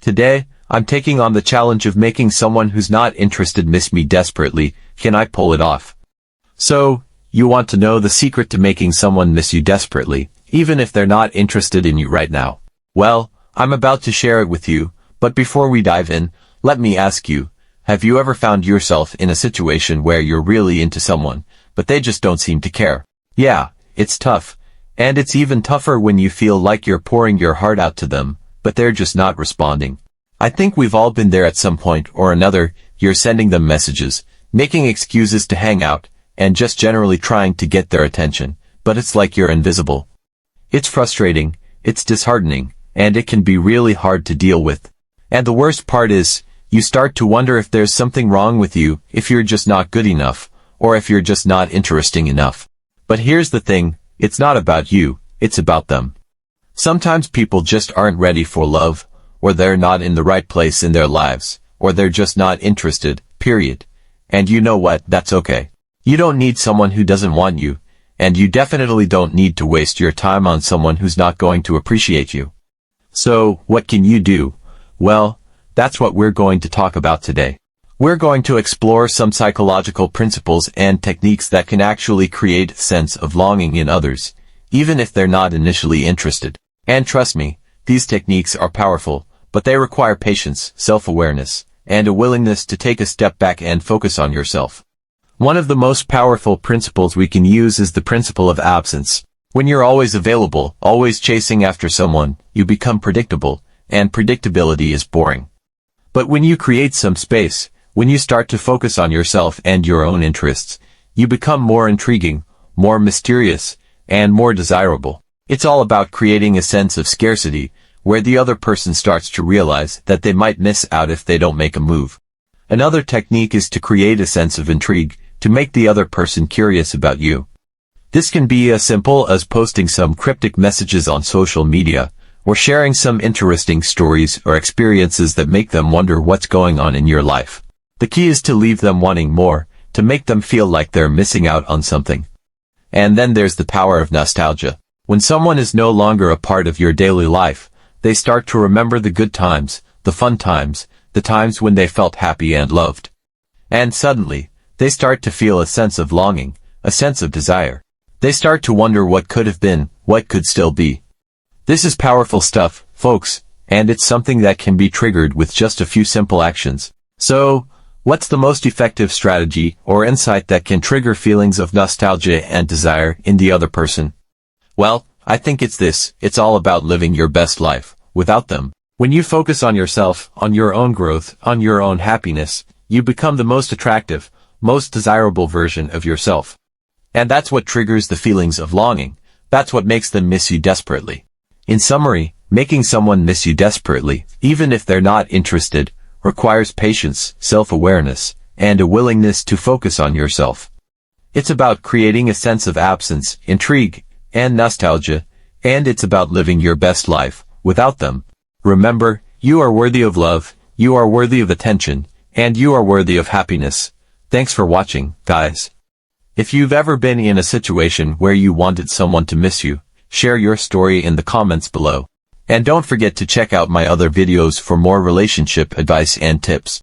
Today, I'm taking on the challenge of making someone who's not interested miss me desperately. Can I pull it off? So, you want to know the secret to making someone miss you desperately, even if they're not interested in you right now? Well, I'm about to share it with you, but before we dive in, let me ask you, have you ever found yourself in a situation where you're really into someone, but they just don't seem to care? Yeah, it's tough. And it's even tougher when you feel like you're pouring your heart out to them, but they're just not responding. I think we've all been there at some point or another. You're sending them messages, making excuses to hang out, and just generally trying to get their attention, but it's like you're invisible. It's frustrating, it's disheartening, and it can be really hard to deal with. And the worst part is, you start to wonder if there's something wrong with you, if you're just not good enough, or if you're just not interesting enough. But here's the thing, it's not about you, it's about them. Sometimes people just aren't ready for love, or they're not in the right place in their lives, or they're just not interested, period. And you know what, that's okay. You don't need someone who doesn't want you, and you definitely don't need to waste your time on someone who's not going to appreciate you. So, what can you do? Well, that's what we're going to talk about today. We're going to explore some psychological principles and techniques that can actually create a sense of longing in others, even if they're not initially interested. And trust me, these techniques are powerful, but they require patience, self-awareness, and a willingness to take a step back and focus on yourself. One of the most powerful principles we can use is the principle of absence. When you're always available, always chasing after someone, you become predictable, and predictability is boring. But when you create some space, when you start to focus on yourself and your own interests, you become more intriguing, more mysterious, and more desirable. It's all about creating a sense of scarcity, where the other person starts to realize that they might miss out if they don't make a move. Another technique is to create a sense of intrigue, to make the other person curious about you. This can be as simple as posting some cryptic messages on social media, or sharing some interesting stories or experiences that make them wonder what's going on in your life. The key is to leave them wanting more, to make them feel like they're missing out on something. And then there's the power of nostalgia. When someone is no longer a part of your daily life, they start to remember the good times, the fun times, the times when they felt happy and loved. And suddenly, they start to feel a sense of longing, a sense of desire. They start to wonder what could have been, what could still be. This is powerful stuff, folks, and it's something that can be triggered with just a few simple actions. So, what's the most effective strategy or insight that can trigger feelings of nostalgia and desire in the other person? Well, I think it's this. It's all about living your best life, without them. When you focus on yourself, on your own growth, on your own happiness, you become the most attractive, most desirable version of yourself. And that's what triggers the feelings of longing. That's what makes them miss you desperately. In summary, making someone miss you desperately, even if they're not interested, requires patience, self-awareness, and a willingness to focus on yourself. It's about creating a sense of absence, intrigue, and nostalgia, and it's about living your best life, without them. Remember, you are worthy of love, you are worthy of attention, and you are worthy of happiness. Thanks for watching, guys. If you've ever been in a situation where you wanted someone to miss you, share your story in the comments below. And don't forget to check out my other videos for more relationship advice and tips.